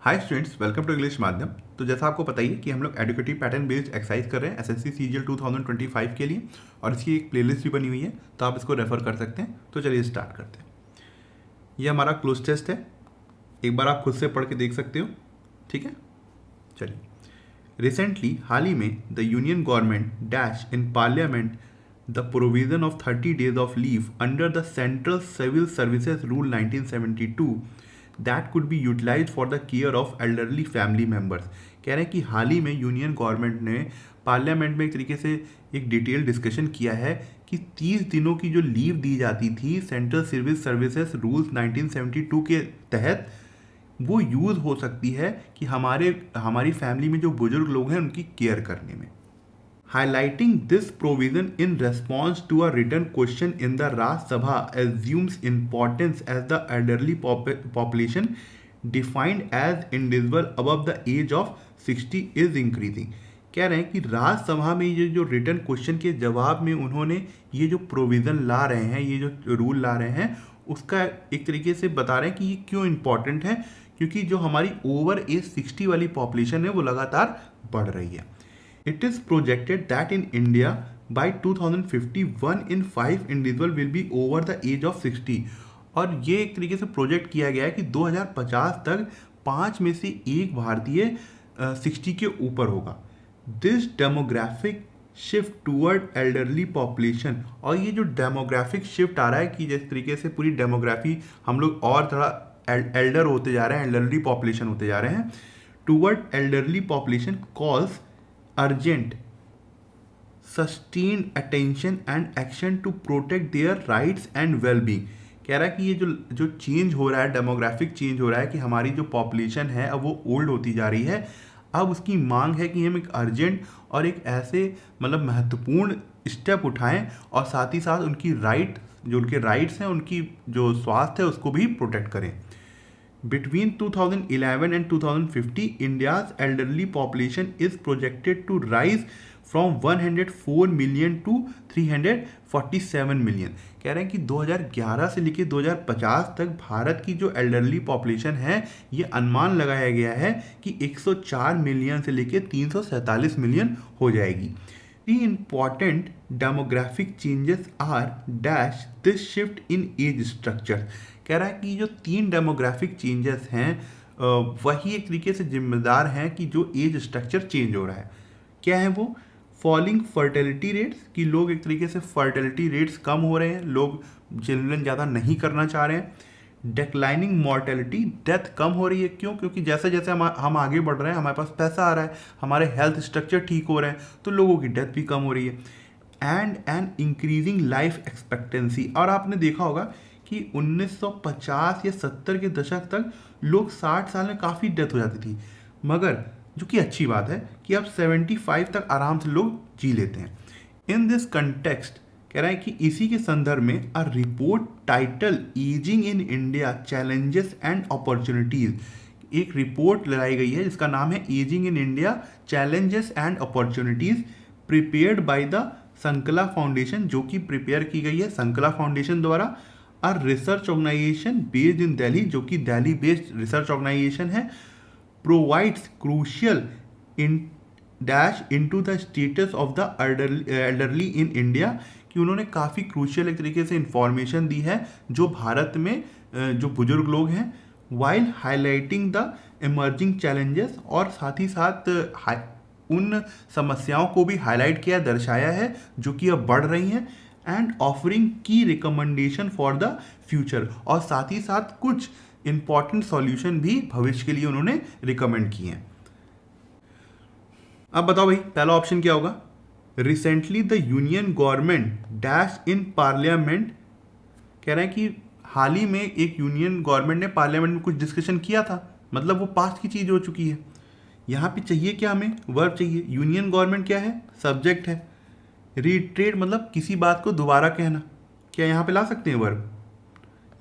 Hi students, welcome to English Madhyam. तो जैसा आपको पता ही है कि हम लोग एडुकेटिव पैटर्न बेस्ड एक्सरसाइज कर रहे हैं एसएससी सीजीएल 2025 के लिए, और इसकी एक प्लेलिस्ट भी बनी हुई है, तो आप इसको रेफर कर सकते हैं। तो चलिए स्टार्ट करते हैं। ये हमारा क्लोज टेस्ट है, एक बार आप खुद से पढ़ के देख सकते हो। ठीक है, चलिए। रिसेंटली हाल ही में the union government dash in parliament the provision of 30 days of leave under the central civil services rule 1972 that could be utilise for the care of elderly family members. कह रहे हैं कि हाल ही में यूनियन गवर्नमेंट ने parliament में एक तरीके से एक डिटेल डिस्कशन किया है कि 30 दिनों की जो लीव दी जाती थी सेंट्रल सिविल सर्विसेज रूल्स 1972 के तहत, वो यूज़ हो सकती है कि हमारी फैमिली में जो बुजुर्ग लोग हैं उनकी केयर करने में। Highlighting this provision in response to a written question in the Rajya Sabha assumes importance as the elderly population defined as individual above the age of 60 is increasing। कह रहे हैं कि राज्यसभा में ये जो रिटर्न क्वेश्चन के जवाब में उन्होंने ये जो प्रोविज़न ला रहे हैं, ये जो रूल ला रहे हैं, उसका एक तरीके से बता रहे हैं कि ये क्यों इम्पॉर्टेंट है, क्योंकि जो हमारी ओवर एज 60 वाली पॉपुलेशन है वो लगातार बढ़ रही है। It is projected that in India by 2050 1 in 5 individual will be over the age of 60। और ये एक तरीके से प्रोजेक्ट किया गया है कि 2050 तक 5 में से एक भारतीय 60 के ऊपर होगा। This demographic shift toward elderly population, और ये जो डेमोग्राफिक शिफ्ट आ रहा है कि जिस तरीके से पूरी डेमोग्राफी हम लोग और थोड़ा एल्डर होते जा रहे हैं, एल्डरली पॉपुलेशन होते जा रहे हैं, toward elderly population calls urgent sustained attention and action to protect their rights and well-being। कह रहा है कि ये जो चेंज हो रहा है, डेमोग्राफिक चेंज हो रहा है कि हमारी जो पॉपुलेशन है अब वो ओल्ड होती जा रही है। अब उसकी मांग है कि हम एक अर्जेंट और एक ऐसे मतलब महत्वपूर्ण स्टेप उठाएं, और साथ ही साथ उनकी जो उनके राइट्स हैं, उनकी जो स्वास्थ्य है उसको भी प्रोटेक्ट करें। Between 2011 and 2050, India's elderly population is projected to rise from 104 million to 347 million। कह रहे हैं कि 2011 से लेकर 2050 तक भारत की जो एल्डरली पॉपुलेशन है, ये अनुमान लगाया गया है कि 104 मिलियन से लेकर 347 मिलियन हो जाएगी। The important demographic changes are dash this shift in age structure। कह रहा है कि जो 3 डेमोग्राफिक चेंजेस हैं वही एक तरीके से जिम्मेदार हैं कि जो एज स्ट्रक्चर चेंज हो रहा है। क्या है वो? फॉलिंग फर्टिलिटी रेट्स, कि लोग एक तरीके से फर्टिलिटी रेट्स कम हो रहे हैं, लोग चिल्ड्रन ज़्यादा नहीं करना चाह रहे हैं। डिक्लाइनिंग मॉर्टेलिटी, डेथ कम हो रही है। क्यों? क्योंकि जैसे जैसे हम आगे बढ़ रहे हैं, हमारे पास पैसा आ रहा है, हमारे हेल्थ स्ट्रक्चर ठीक हो रहे हैं, तो लोगों की डेथ भी कम हो रही है। And an increasing life expectancy, और आपने देखा होगा कि 1950 या 70 के दशक तक लोग 60 साल में काफ़ी डेथ हो जाती थी, मगर जो कि अच्छी बात है कि अब 75 तक आराम से लोग जी लेते हैं। इन दिस कंटेक्स्ट कह रहा है कि इसी के संदर्भ में a report title ageing in India challenges and opportunities, एक रिपोर्ट लगाई गई है जिसका नाम है ageing in India challenges and opportunities, prepared by the Sankala foundation, जो कि प्रिपेयर की गई है संकला फाउंडेशन द्वारा। A research organisation based in Delhi, जो कि दिल्ली बेस्ड रिसर्च ऑर्गेनाइजेशन है, provides crucial insights into the status of the elderly in India, कि उन्होंने काफ़ी क्रूशियल एक तरीके से इंफॉर्मेशन दी है जो भारत में जो बुजुर्ग लोग हैं, while highlighting the emerging challenges, और साथ ही साथ उन समस्याओं को भी हाईलाइट किया, दर्शाया है जो कि अब बढ़ रही हैं, एंड ऑफरिंग की रिकमेंडेशन फॉर द फ्यूचर, और साथ ही साथ कुछ इंपॉर्टेंट सॉल्यूशन भी भविष्य के लिए उन्होंने रिकमेंड किए हैं। अब बताओ भाई, पहला ऑप्शन क्या होगा? Recently the union government dash in parliament, कह रहे हैं कि हाल ही में एक यूनियन गवर्नमेंट ने पार्लियामेंट में कुछ डिस्कशन किया था, मतलब वो पास की चीज़ हो चुकी है। यहाँ पे चाहिए क्या? हमें वर्ब चाहिए। यूनियन गवर्नमेंट क्या है? सब्जेक्ट है। रिट्रेट मतलब किसी बात को दोबारा कहना, क्या यहाँ पे ला सकते हैं वर्ब?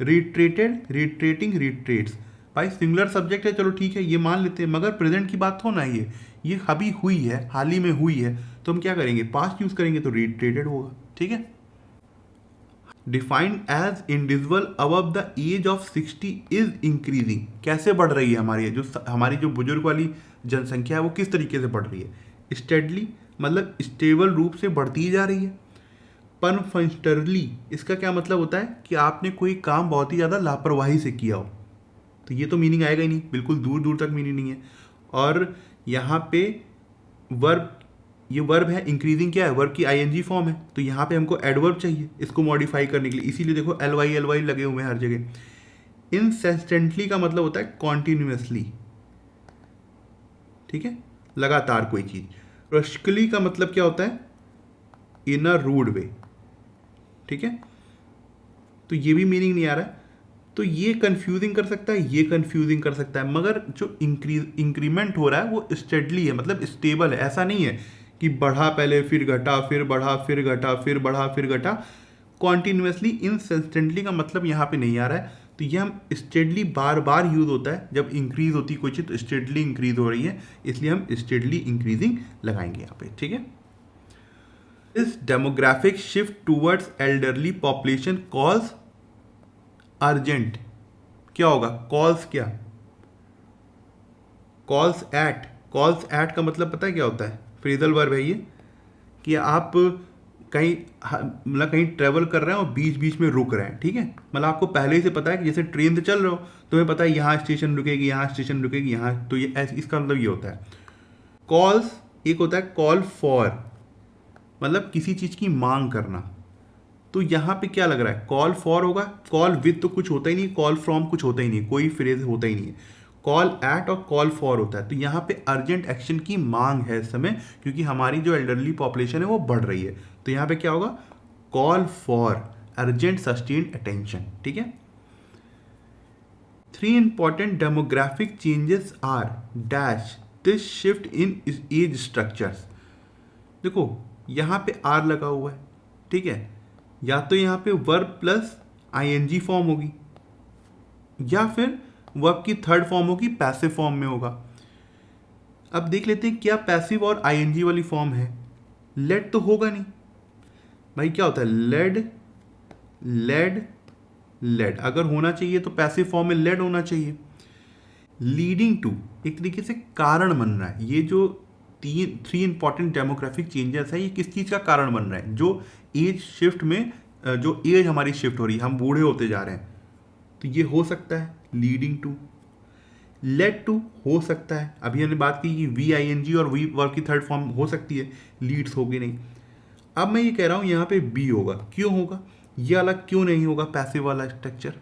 Retreated, retreating, रिट्रेट्स। भाई सिंगुलर सब्जेक्ट है, चलो ठीक है, ये मान लेते हैं, मगर प्रेजेंट की बात हो ना, ये अभी हुई है, हाल ही में हुई है, तो हम क्या करेंगे? पास्ट यूज करेंगे तो रिट्रेटेड होगा। ठीक है। Defined as individual above the age of 60 is increasing. कैसे बढ़ रही है हमारी जो बुजुर्ग वाली जनसंख्या है वो किस तरीके से बढ़ रही है? स्टेडली, मतलब स्टेबल रूप से बढ़ती ही जा रही है। परफंस्टरली, इसका क्या मतलब होता है कि आपने कोई काम बहुत ही ज़्यादा लापरवाही से किया हो, तो ये तो मीनिंग आएगा ही नहीं, बिल्कुल दूर दूर तक मीनिंग नहीं है। और यहाँ पे वर्ब, ये वर्ब है, इंक्रीजिंग क्या है, वर्ब की आईएनजी फॉर्म है, तो यहाँ पे हमको एडवर्ब चाहिए इसको मॉडिफाई करने के लिए, इसीलिए देखो एल वाई लगे हुए हैं हर जगह। इंसेस्टेंटली का मतलब होता है कॉन्टिन्यूसली, ठीक है, लगातार कोई चीज़। ब्रस्कली का मतलब क्या होता है? इन अ रूड वे, ठीक है, तो ये भी मीनिंग नहीं आ रहा है। तो ये कंफ्यूजिंग कर सकता है, ये कंफ्यूजिंग कर सकता है, मगर जो इंक्रीमेंट हो रहा है वो स्टेडली है, मतलब स्टेबल है। ऐसा नहीं है कि बढ़ा पहले फिर घटा फिर बढ़ा फिर घटा फिर बढ़ा फिर घटा। कॉन्टिन्यूसली, इंस्टेंटली का मतलब यहाँ पे नहीं आ रहा है। तो ये हम स्टेडली बार बार यूज होता है जब इंक्रीज होती है कोई चीज़, तो स्टेडली इंक्रीज हो रही है, इसलिए हम स्टेडली इंक्रीजिंग लगाएंगे यहाँ पे, ठीक है। इस demographic shift towards elderly population calls urgent. क्या होगा? कॉल्स क्या? कॉल्स एट का मतलब पता है क्या होता है? फ्रेजल वर्ब है ये, कि आप कहीं मतलब कहीं ट्रेवल कर रहे हैं और बीच बीच में रुक रहे हैं, ठीक है, मतलब आपको पहले ही से पता है कि जैसे ट्रेन से चल रहे हो, तुम्हें पता है यहाँ स्टेशन रुकेगी, यहाँ स्टेशन रुकेगी, यहाँ, तो ये इसका मतलब ये होता है। कॉल्स एक होता है कॉल फॉर, मतलब किसी चीज़ की मांग करना, तो यहाँ पे क्या लग रहा है? कॉल फॉर होगा, कॉल विद तो कुछ होता ही नहीं, कॉल फ्रॉम कुछ होता ही नहीं, कोई फ्रेज होता ही नहीं है। कॉल एट और कॉल फॉर होता है, तो यहाँ पे अर्जेंट एक्शन की मांग है इस समय, क्योंकि हमारी जो एल्डरली पॉपुलेशन है वो बढ़ रही है। तो यहाँ पे क्या होगा? Call for urgent sustained attention, ठीक है। 3 important demographic changes are dash this shift in age structures. देखो यहाँ पे आर लगा हुआ है, ठीक है, या तो यहाँ पे वर्ब प्लस आईएनजी फॉर्म होगी, या फिर वर्ब की थर्ड फॉर्म होगी, पैसिव फॉर्म में होगा। अब देख लेते हैं क्या पैसिव और आईएनजी वाली फॉर्म है। लेड तो होगा नहीं भाई, क्या होता है? लेड, लेड, लेड, अगर होना चाहिए तो पैसिव फॉर्म में लेड होना चाहिए। लीडिंग टू एक तरीके से कारण बन रहा है। ये जो 3 इंपॉर्टेंट डेमोग्राफिक चेंजेस है, ये किस चीज़ का कारण बन रहा है? जो एज शिफ्ट में, जो एज हमारी शिफ्ट हो रही है, हम बूढ़े होते जा रहे हैं, तो ये हो सकता है लीडिंग टू। लेड टू हो सकता है, अभी हमने बात की कि वी आई एन जी और वी वर्ब की थर्ड फॉर्म हो सकती है, लीड्स होगी नहीं। अब मैं ये कह रहा हूँ यहाँ पे बी होगा, क्यों होगा? ये अलग क्यों नहीं होगा पैसिव वाला स्ट्रक्चर?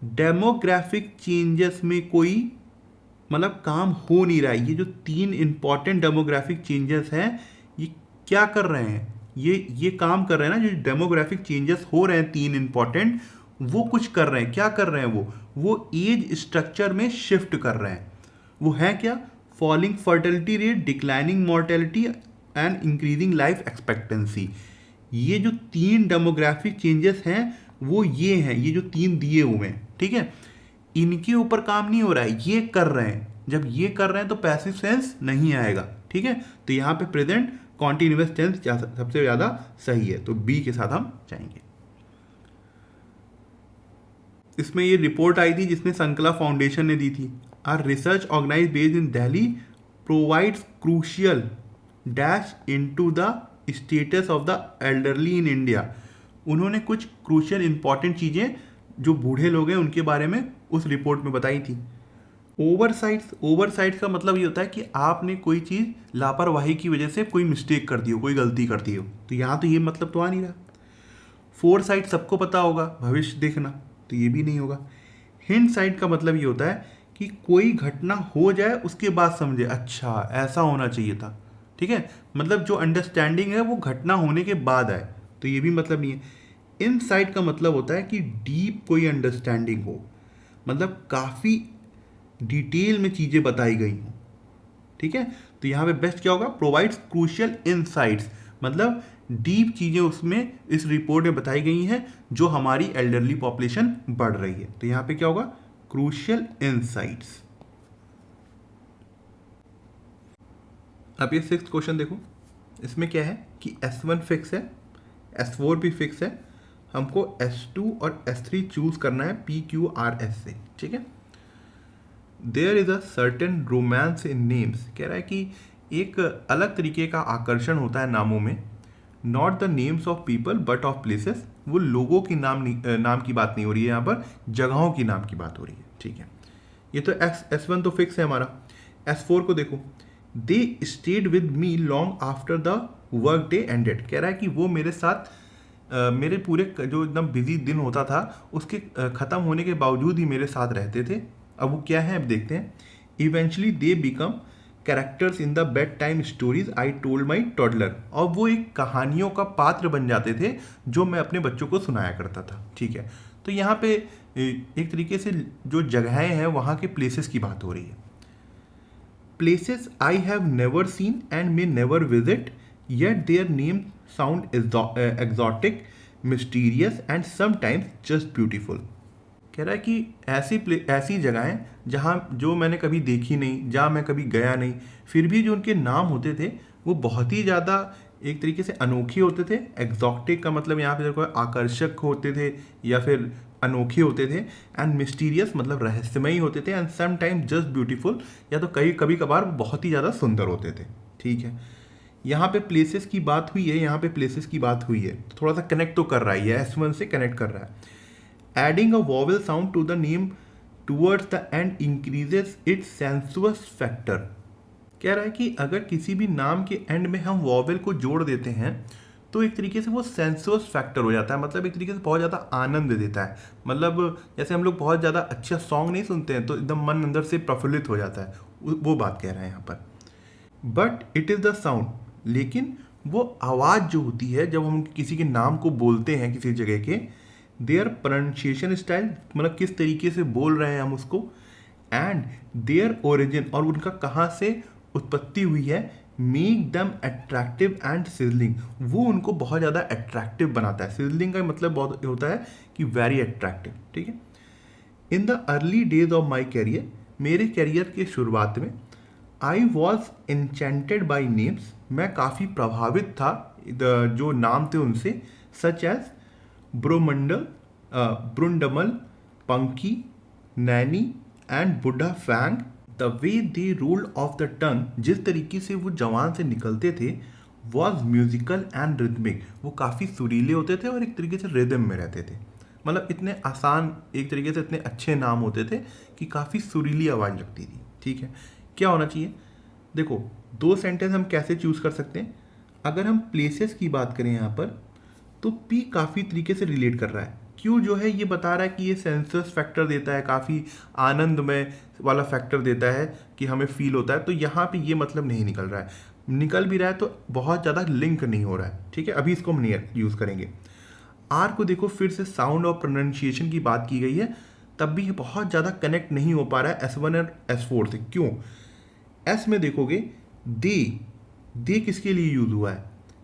डेमोग्राफिक चेंजेस में कोई मतलब काम हो नहीं रहा है। ये जो 3 इंपॉर्टेंट डेमोग्राफिक चेंजेस हैं, ये क्या कर रहे हैं? ये काम कर रहे हैं ना, जो डेमोग्राफिक चेंजेस हो रहे हैं 3 इंपॉर्टेंट, वो कुछ कर रहे हैं। क्या कर रहे हैं? वो एज स्ट्रक्चर में शिफ्ट कर रहे हैं। वो है क्या? Falling fertility rate, declining mortality and increasing life expectancy. ये जो 3 डेमोग्राफिक चेंजेस हैं वो ये हैं, ये जो 3 दिए हुए हैं, ठीक है, इनके ऊपर काम नहीं हो रहा है, ये कर रहे हैं। जब ये कर रहे हैं तो पैसिव सेंस नहीं आएगा, ठीक है। तो यहाँ पे प्रेजेंट कॉन्टिन्यूअस टेंस सबसे ज़्यादा सही है, तो बी के साथ हम जाएंगे। इसमें ये रिपोर्ट आई थी जिसने संकला फाउंडेशन ने दी थी। Are research organise based in Delhi provides crucial dash into the status of the elderly in India. उन्होंने कुछ क्रूशियल इंपॉर्टेंट चीज़ें जो बूढ़े लोग हैं उनके बारे में उस रिपोर्ट में बताई थी। ओवरसाइट्स का मतलब ये होता है कि आपने कोई चीज़ लापरवाही की वजह से कोई मिस्टेक कर दी हो, कोई गलती कर दी हो, तो यहाँ तो ये मतलब तो आ नहीं रहा। फोरसाइट सबको पता होगा, भविष्य देखना, तो ये भी नहीं होगा। हिंडसाइट का मतलब ये होता है कि कोई घटना हो जाए उसके बाद समझे, अच्छा ऐसा होना चाहिए था, ठीक है, मतलब जो अंडरस्टैंडिंग है वो घटना होने के बाद आए, तो ये भी मतलब नहीं है। इनसाइट का मतलब होता है कि डीप कोई अंडरस्टैंडिंग हो, मतलब काफ़ी डिटेल में चीज़ें बताई गई हों, ठीक है। तो यहाँ पे बेस्ट क्या होगा? प्रोवाइड्स क्रूशियल इनसाइट्स, मतलब डीप चीज़ें उसमें इस रिपोर्ट में बताई गई हैं जो हमारी एल्डरली पॉपुलेशन बढ़ रही है। तो यहाँ पे क्या होगा? Crucial insights. अब ये 6th क्वेश्चन देखो, इसमें क्या है कि S1 फिक्स है, S4 भी फिक्स है, हमको S2 और S3 चूज करना है PQRS से, ठीक है। There is a certain romance in names, कह रहा है कि एक अलग तरीके का आकर्षण होता है नामों में। Not the names of people but of places, वो लोगों की नाम की बात नहीं हो रही है यहाँ पर, जगहों की नाम की बात हो रही है, ठीक है। ये तो S1 तो फिक्स है हमारा। S4 को देखो, they stayed with me long after the work day ended, कह रहा है कि वो मेरे साथ मेरे पूरे जो एकदम बिजी दिन होता था उसके ख़त्म होने के बावजूद ही मेरे साथ रहते थे। अब वो क्या है, अब देखते हैं। Eventually they become characters in the bed time stories I told my toddler, और वो एक कहानियों का पात्र बन जाते थे जो मैं अपने बच्चों को सुनाया करता था, ठीक है। तो यहाँ पे एक तरीके से जो जगहें हैं वहाँ के प्लेसेस की बात हो रही है। Places I have never seen and may never visit yet their name sound exotic, mysterious and sometimes just beautiful. कह रहा है कि ऐसी जगहें जहाँ जो मैंने कभी देखी नहीं, जहाँ मैं कभी गया नहीं, फिर भी जो उनके नाम होते थे वो बहुत ही ज़्यादा एक तरीके से अनोखे होते थे। एग्जॉटिक का मतलब यहाँ पे देखो आकर्षक होते थे या फिर अनोखे होते थे, एंड मिस्टीरियस मतलब रहस्यमयी होते थे, and some time just beautiful, या तो कभी कभार बहुत ही ज़्यादा सुंदर होते थे, ठीक है। यहाँ पे प्लेसेस की बात हुई है, यहाँ पे प्लेसेस की बात हुई है, तो थोड़ा सा कनेक्ट तो कर रहा है, S1 से कनेक्ट कर रहा है। Adding a vowel sound to the name towards the end increases its sensuous factor, कह रहा है कि अगर किसी भी नाम के एंड में हम वॉवेल को जोड़ देते हैं तो एक तरीके से वो सेंसुअस फैक्टर हो जाता है, मतलब एक तरीके से बहुत ज़्यादा आनंद देता है। मतलब जैसे हम लोग बहुत ज़्यादा अच्छा सॉन्ग नहीं सुनते हैं तो एकदम मन अंदर से प्रफुल्लित हो जाता है, वो बात कह रहे हैं यहाँ पर। But it is the sound, लेकिन वो आवाज़ जो होती है जब हम किसी के नाम को बोलते हैं किसी जगह के, देयर प्रोनाउंसिएशन स्टाइल, मतलब किस तरीके से बोल रहे हैं हम उसको, एंड देयर ओरिजिन, और उनका कहाँ से उत्पत्ति हुई है, make them attractive and sizzling, वो उनको बहुत ज़्यादा अट्रैक्टिव बनाता है। सिजलिंग का मतलब बहुत होता है कि वेरी अट्रैक्टिव, ठीक है। In the early days of my career, मेरे कैरियर के शुरुआत में, I was enchanted by names, मैं काफ़ी प्रभावित था जो नाम थे उनसे, such as Bromandal, Brundmal, Panki, Naini and Budha Fang. The way they rolled off the tongue, जिस तरीके से वो जवान से निकलते थे, वॉज म्यूजिकल एंड रिदमिक, वो काफ़ी सुरीले होते थे और एक तरीके से रिदम में रहते थे। मतलब इतने आसान, एक तरीके से इतने अच्छे नाम होते थे कि काफ़ी सुरीली आवाज़ लगती थी, ठीक है। क्या होना चाहिए, देखो दो सेंटेंस हम कैसे चूज़ कर सकते हैं। अगर हम प्लेसेस की बात करें यहाँ पर, तो पी काफ़ी तरीके से रिलेट कर रहा है। क्यों जो है ये बता रहा है कि ये सेंसस फैक्टर देता है, काफ़ी आनंदमय वाला फैक्टर देता है कि हमें फील होता है, तो यहाँ पे ये मतलब नहीं निकल रहा है। निकल भी रहा है तो बहुत ज़्यादा लिंक नहीं हो रहा है, ठीक है। अभी इसको हम नहीं यूज़ करेंगे। आर को देखो, फिर से साउंड और प्रोनाउंसिएशन की बात की गई है, तब भी ये बहुत ज़्यादा कनेक्ट नहीं हो पा रहा है S1 और S4 से। क्यों, एस में देखोगे दे किसके लिए यूज़ हुआ है,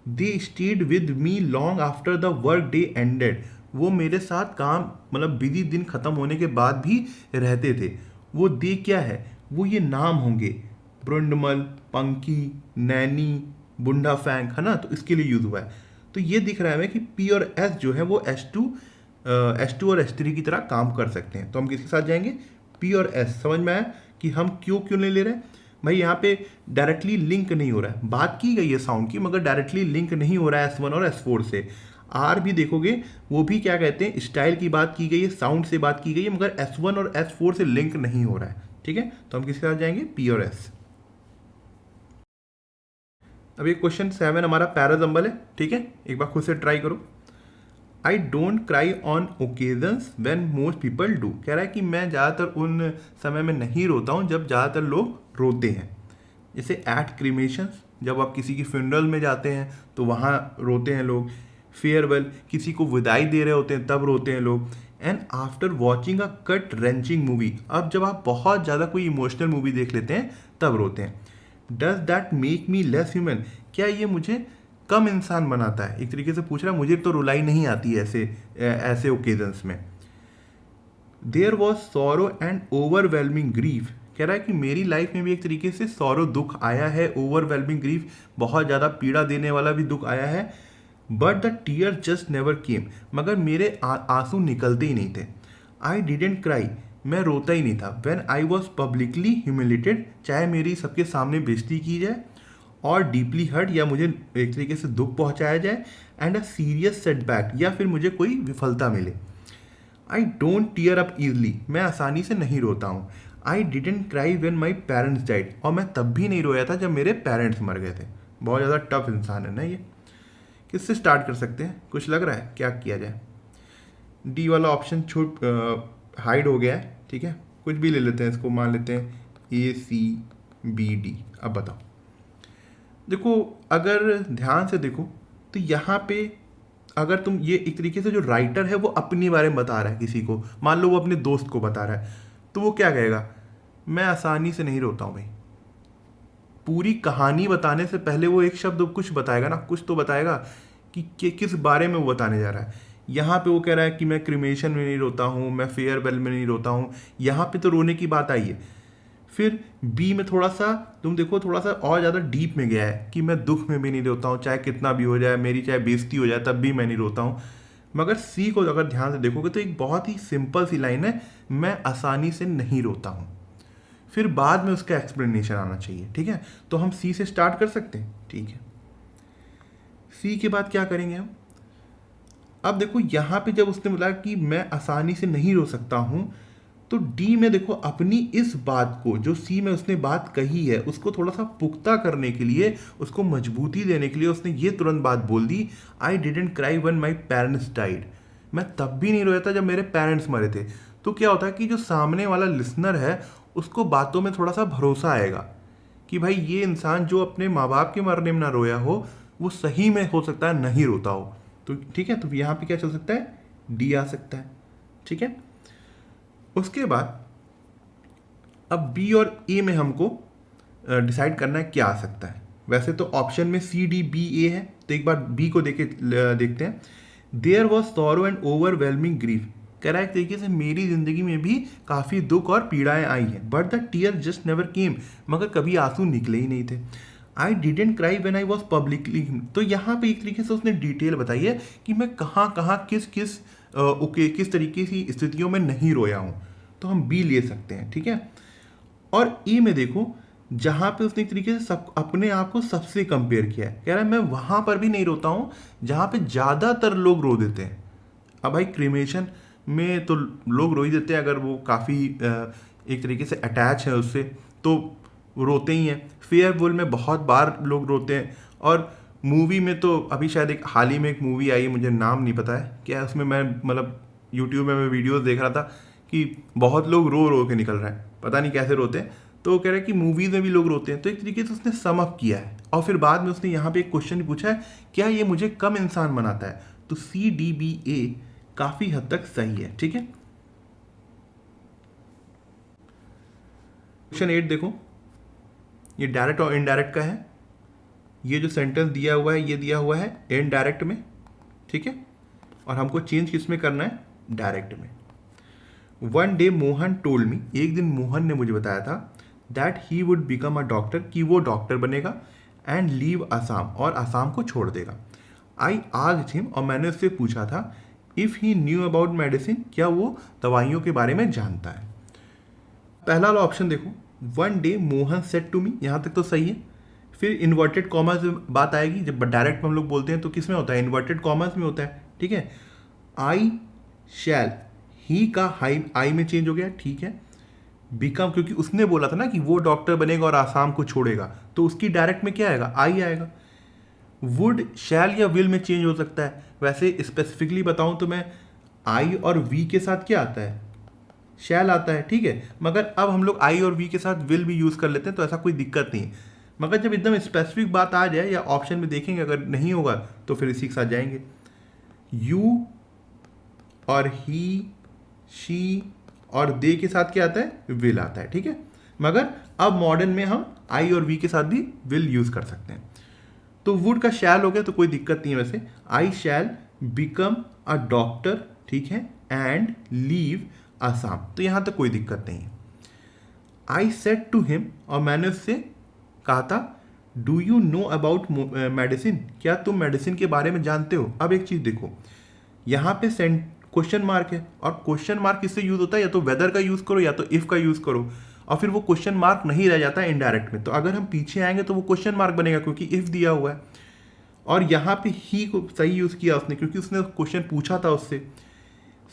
they stayed with me long after the work day ended, वो मेरे साथ काम मतलब बिजी दिन खत्म होने के बाद भी रहते थे। वो दे क्या है, वो ये नाम होंगे, ब्रुंडमल, पंकी, नैनी, बुंडा फैंग, है ना, तो इसके लिए यूज़ हुआ है। तो ये दिख रहा है हमें कि पी और एस जो है वो S2 और S3 की तरह काम कर सकते हैं। तो हम किसके साथ जाएंगे, पी और एस। समझ में आया कि हम क्यों नहीं ले रहे हैं भाई, यहाँ पे डायरेक्टली लिंक नहीं हो रहा है। बात की गई है साउंड की, मगर डायरेक्टली लिंक नहीं हो रहा है S1 और S4 से। आर भी देखोगे, वो भी क्या कहते हैं, स्टाइल की बात की गई है, साउंड से बात की गई है, मगर S1 और S4 से लिंक नहीं हो रहा है, ठीक है। तो हम किसके साथ जाएंगे, पी और एस। अब ये क्वेश्चन 7 हमारा पैराजम्बल है, ठीक है, एक बार खुद से ट्राई करो। I don't cry on occasions when most people do, कह रहा है कि मैं ज़्यादातर उन समय में नहीं रोता हूँ जब ज़्यादातर लोग रोते हैं। जैसे एट क्रीमेशंस, जब आप किसी की फ्यूनरल में जाते हैं तो वहाँ रोते हैं लोग। फेयरवेल, किसी को विदाई दे रहे होते हैं तब रोते हैं लोग। And after watching a cut wrenching movie, अब जब आप बहुत ज़्यादा कोई इमोशनल मूवी देख लेते हैं तब रोते हैं। Does that make me less human, क्या ये मुझे कम इंसान बनाता है। एक तरीके से पूछ रहा है, मुझे तो रुलाई नहीं आती ऐसे ओकेजन्स में। There was sorrow and overwhelming grief, कह रहा है कि मेरी लाइफ में भी एक तरीके से सॉरो दुख आया है, ओवरवेलमिंग ग्रीफ बहुत ज़्यादा पीड़ा देने वाला भी दुख आया है। But the tear just never came, मगर मेरे आंसू निकलते ही नहीं थे। आई डिडेंट क्राई, मैं रोता ही नहीं था। When I was publicly humiliated, चाहे मेरी सबके सामने बेइज्जती की जाए, और डीपली हर्ट, या मुझे एक तरीके से दुख पहुंचाया जाए, एंड अ सीरियस सेटबैक, या फिर मुझे कोई विफलता मिले। I don't tear up easily, मैं आसानी से नहीं रोता हूँ। I didn't cry when my parents died, और मैं तब भी नहीं रोया था जब मेरे पेरेंट्स मर गए थे। बहुत ज़्यादा टफ इंसान है ना ये। किससे स्टार्ट कर सकते हैं, कुछ लग रहा है क्या किया जाए? डी वाला ऑप्शन छूट हाइड हो गया है, ठीक है, कुछ भी ले लेते हैं, इसको मान लेते हैं ACBD। अब बताओ, देखो अगर ध्यान से देखो तो यहाँ पे अगर तुम ये एक तरीके से जो राइटर है वो अपने बारे में बता रहा है किसी को, मान लो वो अपने दोस्त को बता रहा है, तो वो क्या कहेगा? मैं आसानी से नहीं रोता हूँ भाई। पूरी कहानी बताने से पहले वो एक शब्द कुछ बताएगा ना, कुछ तो बताएगा कि किस बारे में वो बताने जा रहा है। यहाँ पे वो कह रहा है कि मैं क्रिमेशन में नहीं रोता हूँ, मैं फेयरवेल में नहीं रोता हूँ, यहाँ पे तो रोने की बात आई है। फिर बी में थोड़ा सा तुम देखो, थोड़ा सा और ज़्यादा डीप में गया है कि मैं दुख में भी नहीं रोता हूँ, चाहे कितना भी हो जाए, मेरी चाहे बेइज्जती हो जाए तब भी मैं नहीं रोता हूँ। मगर सी को अगर ध्यान से देखोगे तो एक बहुत ही सिंपल सी लाइन है, मैं आसानी से नहीं रोता हूँ। फिर बाद में उसका एक्सप्लेनेशन आना चाहिए, ठीक है। तो हम सी से स्टार्ट कर सकते हैं, ठीक है। सी के बाद क्या करेंगे हम? अब देखो यहाँ पे जब उसने बोला कि मैं आसानी से नहीं रो सकता हूँ, तो डी में देखो अपनी इस बात को, जो सी में उसने बात कही है, उसको थोड़ा सा पुख्ता करने के लिए, उसको मजबूती देने के लिए उसने ये तुरंत बात बोल दी, I didn't cry when my parents died, मैं तब भी नहीं रोया था जब मेरे पेरेंट्स मरे थे। तो क्या होता है कि जो सामने वाला लिसनर है उसको बातों में थोड़ा सा भरोसा आएगा कि भाई ये इंसान जो अपने माँ बाप के मरने में ना रोया हो, वो सही में हो सकता है नहीं रोता हो। तो ठीक है, तो यहाँ पे क्या चल सकता है? डी आ सकता है, ठीक है। उसके बाद अब बी और ए में हमको डिसाइड करना है क्या आ सकता है। वैसे तो ऑप्शन में CDBA है, तो एक बार बी को देखते हैं। There was sorrow and overwhelming grief, कह रहा है एक तरीके से मेरी जिंदगी में भी काफ़ी दुख और पीड़ाएं आई हैं, but the tear just never came, मगर कभी आंसू निकले ही नहीं थे। I didn't cry when I was publicly, तो यहाँ पे एक तरीके से उसने डिटेल बताई है कि मैं कहाँ कहाँ किस तरीके की स्थितियों में नहीं रोया हूँ। तो हम बी ले सकते हैं, ठीक है। और ई में देखो, जहाँ पे उसने एक तरीके से सब अपने आप को सबसे कंपेयर किया है, कह रहा है मैं वहाँ पर भी नहीं रोता हूँ जहाँ पे ज़्यादातर लोग रो देते हैं। अब भाई क्रीमेशन में तो लोग रो ही देते हैं, अगर वो काफ़ी एक तरीके से अटैच है उससे तो रोते ही हैं। फेयरवेल में बहुत बार लोग रोते हैं, और मूवी में तो अभी शायद एक हाल ही में एक मूवी आई है, मुझे नाम नहीं पता है क्या, उसमें मैं मतलब यूट्यूब में मैं वीडियोस देख रहा था कि बहुत लोग रो रो के निकल रहा है, पता नहीं कैसे रोते हैं। तो वो कह रहा है कि मूवीज़ में भी लोग रोते हैं। तो एक तरीके से उसने सम अप किया है, और फिर बाद में उसने यहाँ पे एक क्वेश्चन पूछा है, क्या ये मुझे कम इंसान बनाता है? तो CDBA काफ़ी हद तक सही है, ठीक है। क्वेश्चन 8 देखो, ये डायरेक्ट और इनडायरेक्ट का है। ये जो सेंटेंस दिया हुआ है ये दिया हुआ है इनडायरेक्ट में, ठीक है, और हमको चेंज किस में करना है? डायरेक्ट में। One day Mohan told me, एक दिन मोहन ने मुझे बताया था, that he would become a doctor, कि वो डॉक्टर बनेगा, एंड लीव असम, और असम को छोड़ देगा। आई आस्क्ड हिम, और मैंने उससे पूछा था, if he knew about medicine, क्या वो दवाइयों के बारे में जानता है। पहला वाला ऑप्शन देखो, one day Mohan said to me, यहाँ तक तो सही है। फिर इन्वर्टेड कॉमर्स में बात आएगी, जब डायरेक्ट में हम लोग बोलते हैं तो किस में होता है? इन्वर्टेड कॉमर्स में होता है, ठीक है। आई शैल, ही का हाई आई में चेंज हो गया, ठीक है। बिकम, क्योंकि उसने बोला था ना कि वो डॉक्टर बनेगा और आसाम को छोड़ेगा, तो उसकी डायरेक्ट में क्या आएगा? आई आएगा। वुड शैल या विल में चेंज हो सकता है। वैसे स्पेसिफिकली बताऊं तो मैं आई और वी के साथ क्या आता है? शैल आता है, ठीक है। मगर अब हम लोग आई और वी के साथ विल भी यूज़ कर लेते हैं, तो ऐसा कोई दिक्कत नहीं है। मगर जब एकदम स्पेसिफिक बात आ जाए या ऑप्शन में देखेंगे, अगर नहीं होगा तो फिर इसी के साथ जाएंगे। यू और ही, शी और दे के साथ क्या आता है? विल आता है, ठीक है। मगर अब मॉडर्न में हम आई और वी के साथ भी विल यूज़ कर सकते हैं। तो वुड का शैल हो गया तो कोई दिक्कत नहीं है। वैसे आई शैल बिकम अ डॉक्टर, ठीक है, एंड लीव आसाम, तो यहाँ तक कोई दिक्कत नहीं है। आई सेड टू हिम, और मैंने उससे कहा था, do you know about medicine, क्या तुम मेडिसिन के बारे में जानते हो। अब एक चीज़ देखो, यहाँ पे क्वेश्चन मार्क है, और क्वेश्चन मार्क किससे यूज होता है, या तो वेदर का यूज करो या तो इफ का यूज करो, और फिर वो क्वेश्चन मार्क नहीं रह जाता है इनडायरेक्ट में। तो अगर हम पीछे आएंगे तो वो क्वेश्चन मार्क बनेगा क्योंकि इफ दिया हुआ है, और यहाँ पे ही को सही यूज किया उसने क्योंकि उसने क्वेश्चन पूछा था उससे।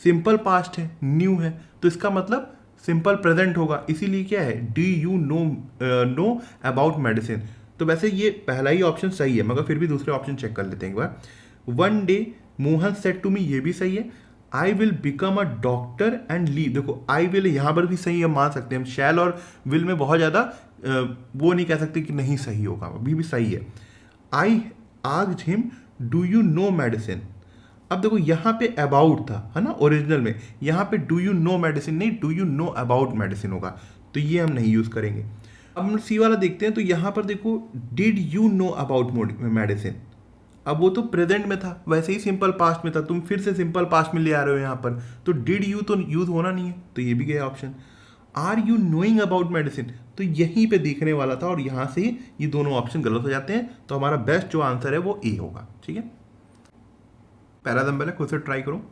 सिंपल पास्ट है, न्यू है, तो इसका मतलब सिंपल प्रेजेंट होगा, इसीलिए क्या है, D you know about medicine. तो वैसे ये पहला ही ऑप्शन सही है, मगर फिर भी दूसरे ऑप्शन चेक कर लेते हैं एक बार। One day Mohan said to me, ये भी सही है। I will become a doctor and leave, देखो आई विल यहाँ पर भी सही है, मान सकते हैं हम। शैल और विल में बहुत ज़्यादा वो नहीं कह सकते कि नहीं सही होगा, अभी भी सही है। I asked him do you know medicine, अब देखो यहाँ पे अबाउट था, है ना, ओरिजिनल में। यहाँ पे डू यू नो मेडिसिन नहीं, do you know about medicine होगा, तो ये हम नहीं यूज करेंगे। अब हम सी वाला देखते हैं, तो यहाँ पर देखो did you know about medicine, अब वो तो प्रेजेंट में था, वैसे ही सिंपल पास्ट में था, तुम फिर से सिंपल पास्ट में ले आ रहे हो यहाँ पर, तो डिड यू तो यूज होना नहीं है, तो ये भी गया option. Are you knowing about medicine, तो यहीं पे दिखने वाला था, और यहाँ से ये दोनों ऑप्शन गलत हो जाते हैं, तो हमारा बेस्ट जो आंसर है वो ए होगा। ठीक है, पहला नंबर है, खुद से ट्राई करो।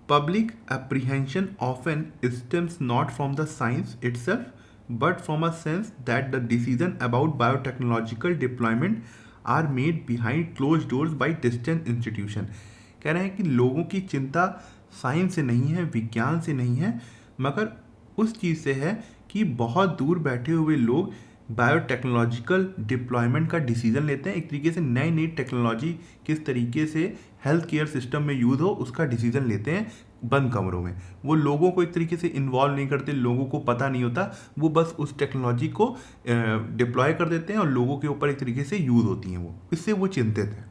Public apprehension often stems not from the science itself but from a sense that the decision about biotechnological deployment are made behind closed doors by distant institution. कह रहे हैं कि लोगों की चिंता साइंस से नहीं है, विज्ञान से नहीं है, मगर उस चीज़ से है कि बहुत दूर बैठे हुए लोग बायोटेक्नोलॉजिकल डिप्लॉयमेंट का डिसीजन लेते हैं। एक तरीके से नई नई टेक्नोलॉजी किस तरीके से हेल्थ केयर सिस्टम में यूज़ हो उसका डिसीजन लेते हैं बंद कमरों में। वो लोगों को एक तरीके से इन्वॉल्व नहीं करते, लोगों को पता नहीं होता, वो बस उस टेक्नोलॉजी को डिप्लॉय कर देते हैं और लोगों के ऊपर एक तरीके से यूज़ होती हैं, वो इससे वो चिंतित हैं।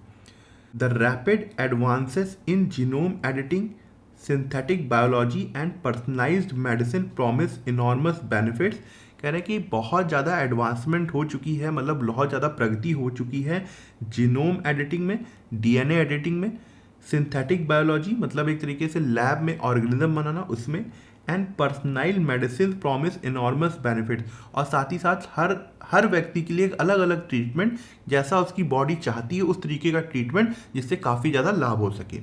The rapid advances in genome editing, synthetic biology and personalised medicine promise enormous benefits. कह रहे हैं कि बहुत ज़्यादा एडवांसमेंट हो चुकी है, मतलब बहुत ज़्यादा प्रगति हो चुकी है जीनोम एडिटिंग में, डीएनए एडिटिंग में, सिंथेटिक बायोलॉजी मतलब एक तरीके से लैब में ऑर्गेनिज्म बनाना उसमें, and personalised medicine promise enormous benefits, और साथ ही साथ हर व्यक्ति के लिए एक अलग अलग ट्रीटमेंट, जैसा उसकी बॉडी चाहती है उस तरीके का ट्रीटमेंट जिससे काफ़ी ज़्यादा लाभ हो सके।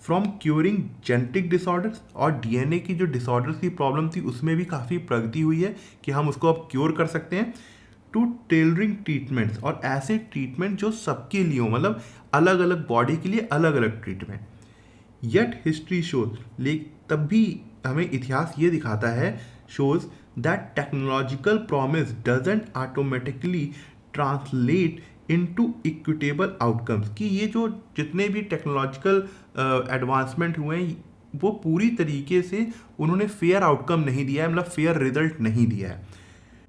फ्रॉम क्योरिंग जेनेटिक डिसऑर्डर्स, और डीएनए की जो डिसऑर्डर्स की प्रॉब्लम थी उसमें भी काफ़ी प्रगति हुई है कि हम उसको अब क्योर कर सकते हैं, टू टेलरिंग ट्रीटमेंट्स, और ऐसे ट्रीटमेंट जो सबके लिए हो, मतलब अलग अलग बॉडी के लिए अलग अलग ट्रीटमेंट। येट हिस्ट्री शोज, तब भी हमें इतिहास ये दिखाता है, shows that technological promise doesn't automatically translate into equitable outcomes, कि ये जो जितने भी टेक्नोलॉजिकल एडवांसमेंट हुए हैं वो पूरी तरीके से उन्होंने फेयर आउटकम नहीं दिया है, मतलब फेयर रिजल्ट नहीं दिया है।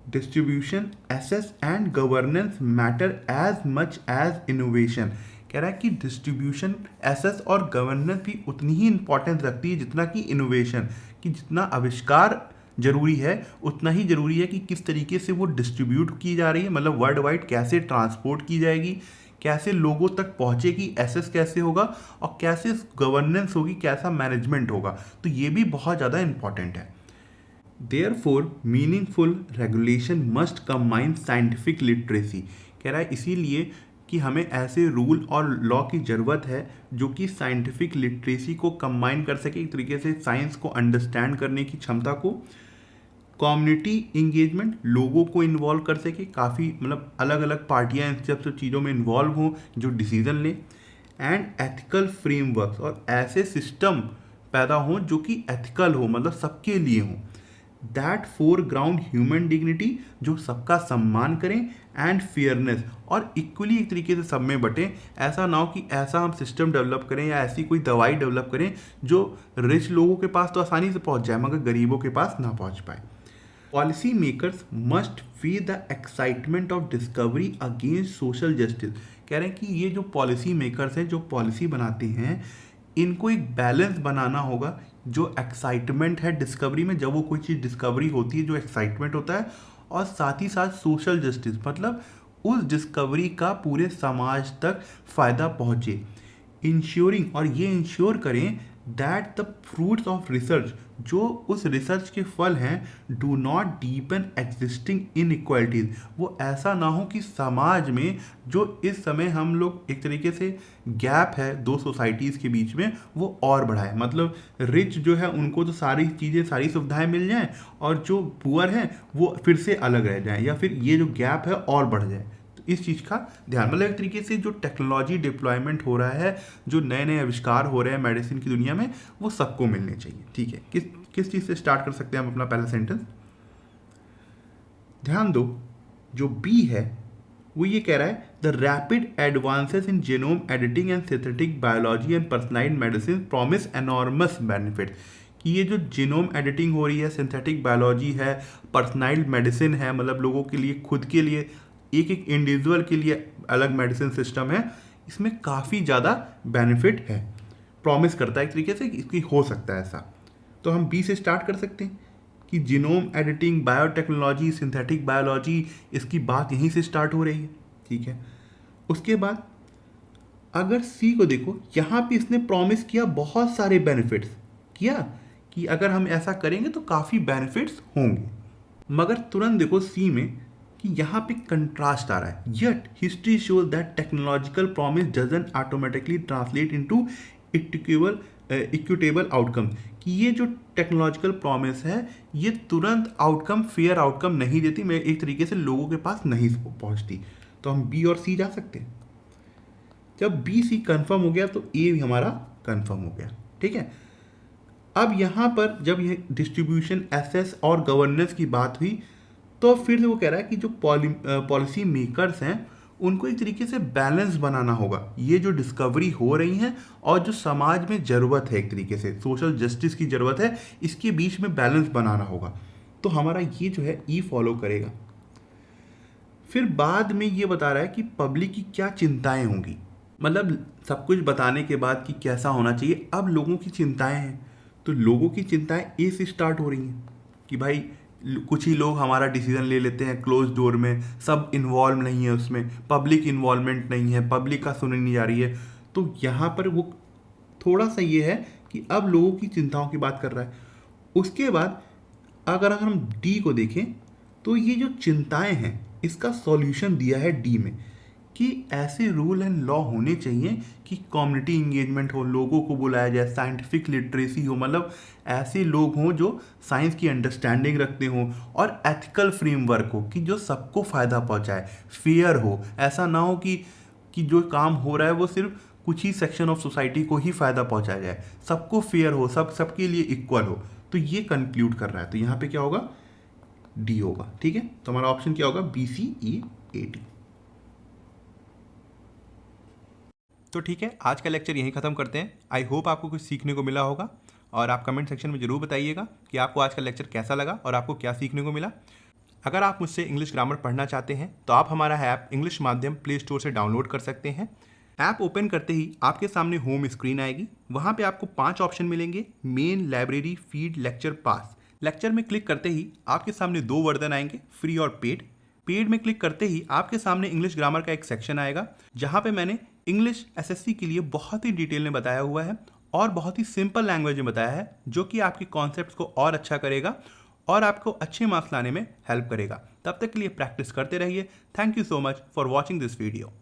Distribution, access and governance matter as much as innovation. कह रहा है कि डिस्ट्रीब्यूशन, एसेस और गवर्नेंस भी उतनी ही इंपॉर्टेंस रखती है जितना कि इनोवेशन, कि जितना आविष्कार जरूरी है उतना ही जरूरी है कि किस तरीके से वो डिस्ट्रीब्यूट की जा रही है, मतलब वर्ल्ड वाइड कैसे ट्रांसपोर्ट की जाएगी, कैसे लोगों तक पहुंचेगी, एसेस कैसे होगा, और कैसे गवर्नेंस होगी, कैसा मैनेजमेंट होगा, तो ये भी बहुत ज़्यादा इंपॉर्टेंट है। Therefore meaningful regulation must combine scientific literacy. कह रहा है इसीलिए कि हमें ऐसे रूल और लॉ की ज़रूरत है जो कि साइंटिफिक लिटरेसी को कंबाइन कर सके, एक तरीके से साइंस को अंडरस्टैंड करने की क्षमता को। कम्युनिटी इंगेजमेंट, लोगों को इन्वॉल्व कर सके, काफ़ी मतलब अलग अलग पार्टियां इन सब चीज़ों में इन्वॉल्व हों जो डिसीजन लें। एंड एथिकल फ्रेमवर्क, और ऐसे सिस्टम पैदा हों जो कि एथिकल हो, मतलब सबके लिए हों। दैट फोरग्राउंड ह्यूमन डिग्निटी, जो सबका सम्मान करें, एंड फेयरनेस, और इक्वली एक तरीके से सब में बटें। ऐसा ना हो कि ऐसा हम सिस्टम डेवलप करें या ऐसी कोई दवाई डेवलप करें जो रिच लोगों के पास तो आसानी से पहुंच जाए मगर गरीबों के पास ना पहुंच पाए। Policy makers must weigh the excitement of discovery against social justice. कह रहे हैं कि ये जो पॉलिसी मेकर्स हैं, जो पॉलिसी बनाते हैं, इनको एक बैलेंस बनाना होगा। जो एक्साइटमेंट है डिस्कवरी में, जब वो कोई चीज़ डिस्कवरी होती है जो एक्साइटमेंट होता है, और साथ ही साथ सोशल जस्टिस, मतलब उस डिस्कवरी का पूरे समाज तक फ़ायदा पहुँचे। इंश्योरिंग, और ये इंश्योर करें that the fruits of research, जो उस रिसर्च के फल हैं do not deepen existing inequalities, वो ऐसा ना हो कि समाज में जो इस समय हम लोग एक तरीके से गैप है दो सोसाइटीज़ के बीच में वो और बढ़ाए। मतलब रिच जो है उनको तो सारी चीज़ें सारी सुविधाएं मिल जाएं और जो पुअर हैं वो फिर से अलग रह जाएं, या फिर ये जो गैप है और बढ़ जाए। इस चीज़ का ध्यान, मतलब एक तरीके से जो टेक्नोलॉजी डिप्लॉयमेंट हो रहा है, जो नए नए आविष्कार हो रहे हैं मेडिसिन की दुनिया में, वो सबको मिलने चाहिए। ठीक है, किस किस चीज़ से स्टार्ट कर सकते हैं हम अपना पहला सेंटेंस? ध्यान दो, जो बी है वो ये कह रहा है the rapid advances in genome editing and synthetic biology and personalised medicine promise enormous benefit. कि ये जो जीनोम एडिटिंग हो रही है, सिंथेटिक बायोलॉजी है, पर्सनलाइज्ड मेडिसिन है, मतलब लोगों के लिए खुद के लिए एक एक इंडिविजुअल के लिए अलग मेडिसिन सिस्टम है, इसमें काफ़ी ज़्यादा बेनिफिट है, प्रॉमिस करता है एक तरीके से इसकी हो सकता है ऐसा। तो हम बी से स्टार्ट कर सकते हैं कि genome editing, biotechnology, synthetic biology, इसकी बात यहीं से स्टार्ट हो रही है। ठीक है, उसके बाद अगर सी को देखो, यहाँ पे इसने प्रॉमिस किया बहुत सारे बेनिफिट्स किया कि अगर हम ऐसा करेंगे तो काफ़ी बेनिफिट्स होंगे, मगर तुरंत देखो सी में कि यहाँ पे कंट्रास्ट आ रहा है। Yet history shows that technological promise doesn't automatically translate into equitable outcome. कि ये जो टेक्नोलॉजिकल प्रॉमिस है ये तुरंत आउटकम, फेयर आउटकम नहीं देती, मैं एक तरीके से लोगों के पास नहीं पहुंचती। तो हम बी और सी जा सकते हैं। जब बी सी कंफर्म हो गया तो ए भी हमारा कंफर्म हो गया। ठीक है, अब यहाँ पर जब ये डिस्ट्रीब्यूशन, एसेस और गवर्नेंस की बात हुई तो फिर वो कह रहा है कि जो पॉलिसी मेकर्स हैं उनको एक तरीके से बैलेंस बनाना होगा। ये जो डिस्कवरी हो रही हैं और जो समाज में ज़रूरत है, एक तरीके से सोशल जस्टिस की ज़रूरत है, इसके बीच में बैलेंस बनाना होगा। तो हमारा ये जो है ई फॉलो करेगा। फिर बाद में ये बता रहा है कि पब्लिक की क्या चिंताएं होंगी, मतलब सब कुछ बताने के बाद कि कैसा होना चाहिए। अब लोगों की चिंताएं हैं, तो लोगों की चिंताएं ए से स्टार्ट हो रही हैं कि भाई कुछ ही लोग हमारा डिसीजन ले लेते हैं क्लोज डोर में, सब इन्वॉल्व नहीं है उसमें, पब्लिक इन्वॉल्वमेंट नहीं है, पब्लिक का सुनी नहीं जा रही है। तो यहाँ पर वो थोड़ा सा ये है कि अब लोगों की चिंताओं की बात कर रहा है। उसके बाद अगर हम डी को देखें तो ये जो चिंताएं हैं इसका सॉल्यूशन दिया है डी में कि ऐसे रूल एंड लॉ होने चाहिए कि कम्युनिटी इंगेजमेंट हो, लोगों को बुलाया जाए, साइंटिफिक लिटरेसी हो, मतलब ऐसे लोग हों जो साइंस की अंडरस्टैंडिंग रखते हों, और एथिकल फ्रेमवर्क हो कि जो सबको फ़ायदा पहुंचाए, फेयर हो। ऐसा ना हो कि जो काम हो रहा है वो सिर्फ कुछ ही सेक्शन ऑफ सोसाइटी को ही फ़ायदा पहुंचाया जाए, सबको फेयर हो, सबके लिए इक्वल हो। तो ये कंक्लूड कर रहा है, तो यहाँ पे क्या होगा? डी होगा। ठीक है, तो हमारा ऑप्शन क्या होगा? B C E A D. तो ठीक है, आज का लेक्चर यहीं ख़त्म करते हैं। आई होप आपको कुछ सीखने को मिला होगा, और आप कमेंट सेक्शन में ज़रूर बताइएगा कि आपको आज का लेक्चर कैसा लगा और आपको क्या सीखने को मिला। अगर आप मुझसे इंग्लिश ग्रामर पढ़ना चाहते हैं तो आप हमारा ऐप इंग्लिश माध्यम प्ले स्टोर से डाउनलोड कर सकते हैं। ऐप ओपन करते ही आपके सामने होम स्क्रीन आएगी, वहाँ पे आपको 5 ऑप्शन मिलेंगे: मेन, लाइब्रेरी, फीड, लेक्चर, पास। लेक्चर में क्लिक करते ही आपके सामने 2 वर्जन आएंगे, फ्री और पेड। पेड में क्लिक करते ही आपके सामने इंग्लिश ग्रामर का एक सेक्शन आएगा, जहाँ पे मैंने इंग्लिश एसएससी के लिए बहुत ही डिटेल में बताया हुआ है और बहुत ही सिंपल लैंग्वेज में बताया है, जो कि आपके कॉन्सेप्ट्स को और अच्छा करेगा और आपको अच्छे मार्क्स लाने में हेल्प करेगा। तब तक के लिए प्रैक्टिस करते रहिए। Thank you so much for watching this video.